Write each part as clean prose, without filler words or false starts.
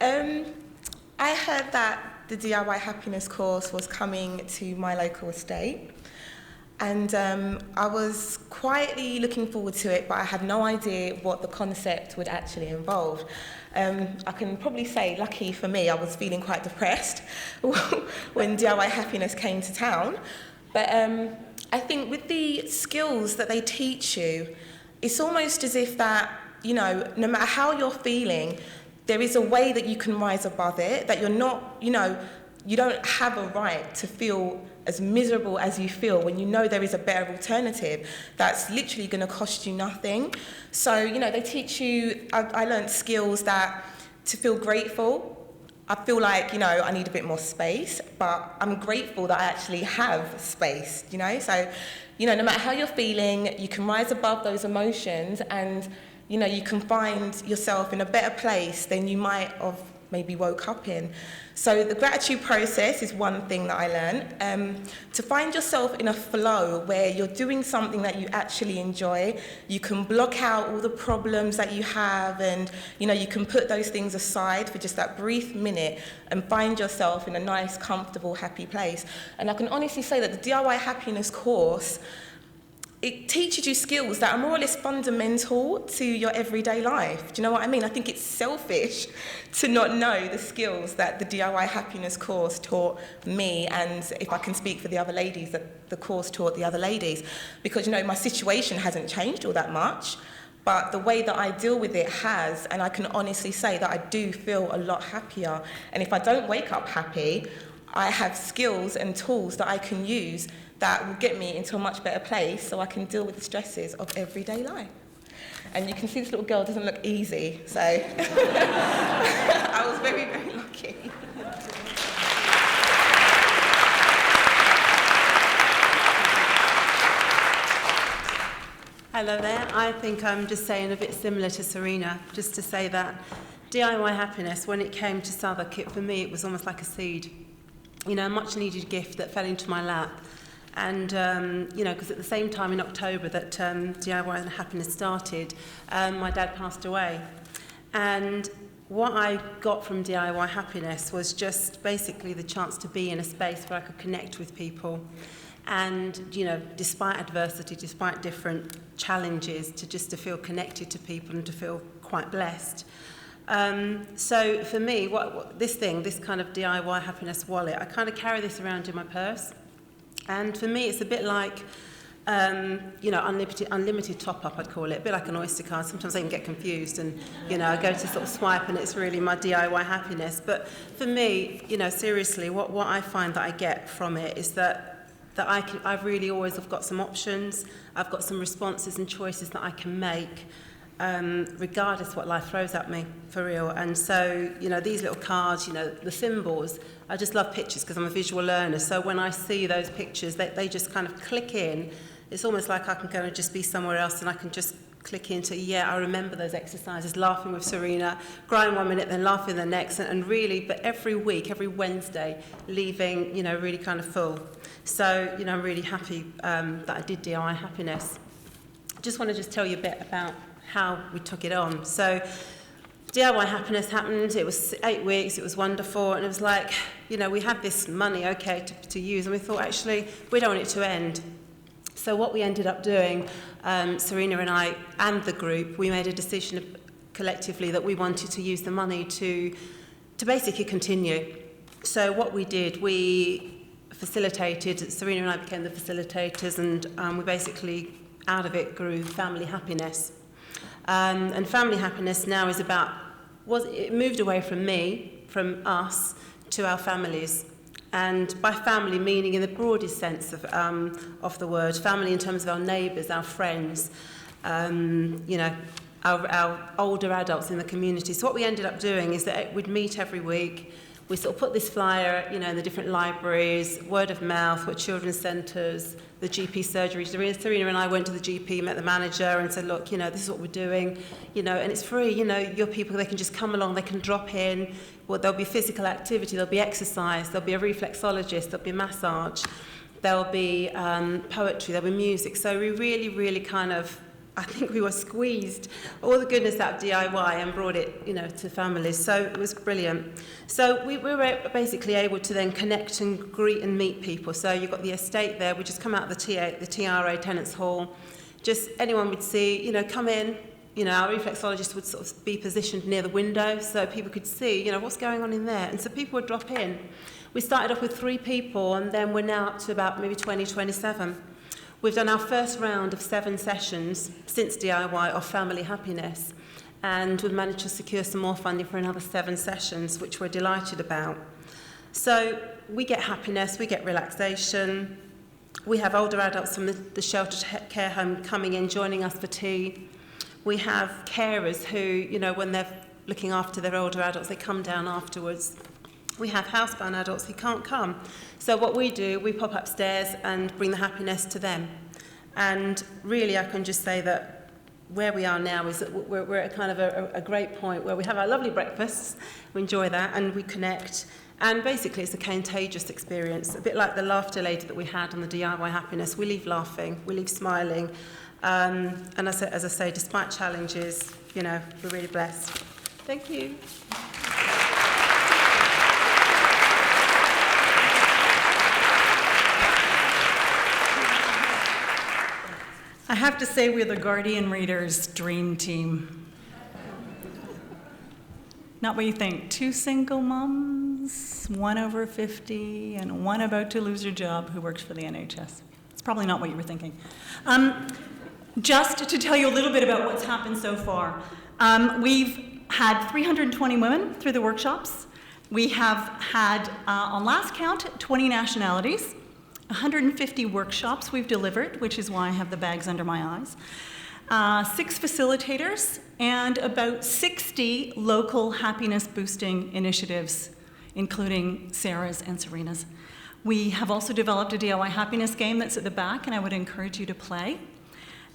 I heard that the DIY Happiness course was coming to my local estate, and I was quietly looking forward to it, but I had no idea what the concept would actually involve. I can probably say, lucky for me, I was feeling quite depressed when DIY Happiness came to town. But I think with the skills that they teach you, it's almost as if that, you know, no matter how you're feeling, there is a way that you can rise above it, that you're not, you know, you don't have a right to feel as miserable as you feel when you know there is a better alternative that's literally going to cost you nothing. So, you know, they teach you, I learned skills that to feel grateful. I feel like, you know, I need a bit more space, but I'm grateful that I actually have space, you know? So, you know, no matter how you're feeling, you can rise above those emotions and, you know, you can find yourself in a better place than you might have maybe woke up in. So the gratitude process is one thing that I learned. To find yourself in a flow where you're doing something that you actually enjoy, you can block out all the problems that you have and, you know, you can put those things aside for just that brief minute and find yourself in a nice, comfortable, happy place. And I can honestly say that the DIY Happiness course, it teaches you skills that are more or less fundamental to your everyday life. Do you know what I mean? I think it's selfish to not know the skills that the DIY Happiness course taught me, and if I can speak for the other ladies, that the course taught the other ladies. Because, you know, my situation hasn't changed all that much, but the way that I deal with it has, and I can honestly say that I do feel a lot happier. And if I don't wake up happy, I have skills and tools that I can use that will get me into a much better place so I can deal with the stresses of everyday life. And you can see this little girl doesn't look easy, so I was very, very lucky. Hello there. I think I'm just saying a bit similar to Serena, just to say that DIY Happiness, when it came to Southwark, for me it was almost like a seed. You know, a much needed gift that fell into my lap. And, you know, because at the same time in October that DIY Happiness started, my dad passed away. And what I got from DIY Happiness was just basically the chance to be in a space where I could connect with people. And, you know, despite adversity, despite different challenges, to feel connected to people and to feel quite blessed. So for me, this kind of DIY Happiness wallet, I kind of carry this around in my purse. And for me, it's a bit like, you know, unlimited top-up, I'd call it, a bit like an Oyster card. Sometimes I can get confused and, you know, I go to sort of swipe and it's really my DIY Happiness. But for me, you know, seriously, what I find that I get from it is that I've really always have got some options. I've got some responses and choices that I can make, regardless what life throws at me, for real. And so, you know, these little cards, you know, the symbols, I just love pictures because I'm a visual learner. So when I see those pictures, they just kind of click in. It's almost like I can go and just be somewhere else and I can just click into, yeah, I remember those exercises, laughing with Serena, crying one minute, then laughing the next, and really, but every week, every Wednesday, leaving, you know, really kind of full. So, you know, I'm really happy that I did DIY Happiness. Just want to just tell you a bit about how we took it on. So DIY Happiness happened, it was 8 weeks, it was wonderful, and it was like, you know, we had this money, okay, to use, and we thought, actually, we don't want it to end. So what we ended up doing, Serena and I and the group, we made a decision collectively that we wanted to use the money to basically continue. So what we did, we facilitated, Serena and I became the facilitators, and we basically, out of it, grew Family Happiness. And Family Happiness now is about, it moved away from me, from us, to our families. And by family, meaning in the broadest sense of the word, family in terms of our neighbours, our friends, you know, our older adults in the community. So what we ended up doing is that we'd meet every week. We sort of put this flyer, you know, in the different libraries, word of mouth, what children's centres, the GP surgeries. Serena and I went to the GP, met the manager and said, look, you know, this is what we're doing, you know, and it's free, you know, your people, they can just come along, they can drop in. Well, there'll be physical activity, there'll be exercise, there'll be a reflexologist, there'll be massage, there'll be poetry, there'll be music. So we really, really kind of I think we were squeezed all the goodness out of DIY and brought it, to families. So it was brilliant. So we were basically able to then connect and greet and meet people. So you've got the estate there. We just come out of the TRA Tenants Hall. Just anyone we'd see, come in. Our reflexologist would sort of be positioned near the window so people could see, what's going on in there. And so people would drop in. We started off with 3 people, and then we're now up to about maybe 20, 27. We've done our first round of 7 sessions since DIY of Family Happiness, and we've managed to secure some more funding for another 7 sessions, which we're delighted about. So we get happiness, we get relaxation. We have older adults from the shelter care home coming in, joining us for tea. We have carers who, when they're looking after their older adults, they come down afterwards. We have housebound adults who can't come. So what we do, we pop upstairs and bring the happiness to them. And really, I can just say that where we are now is that we're at kind of a great point where we have our lovely breakfasts, we enjoy that, and we connect. And basically, it's a contagious experience, a bit like the laughter lady that we had on the DIY Happiness. We leave laughing, we leave smiling. And as I say, despite challenges, we're really blessed. Thank you. I have to say we're the Guardian Readers' dream team. Not what you think. 2 single mums, 1 over 50, and 1 about to lose her job who works for the NHS. It's probably not what you were thinking. Just to tell you a little bit about what's happened so far. We've had 320 women through the workshops. We have had, on last count, 20 nationalities. 150 workshops we've delivered, which is why I have the bags under my eyes. 6 facilitators, and about 60 local happiness-boosting initiatives, including Sarah's and Serena's. We have also developed a DIY happiness game that's at the back, and I would encourage you to play.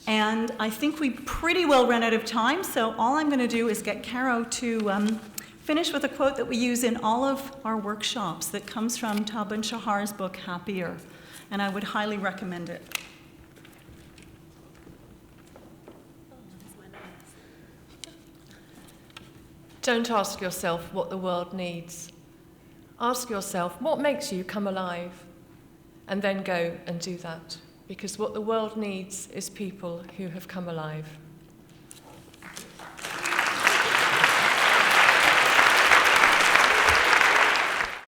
And I think we pretty well run out of time, so all I'm going to do is get Caro to finish with a quote that we use in all of our workshops that comes from Taban Shahar's book, Happier. And I would highly recommend it. Don't ask yourself what the world needs. Ask yourself what makes you come alive, and then go and do that. Because what the world needs is people who have come alive.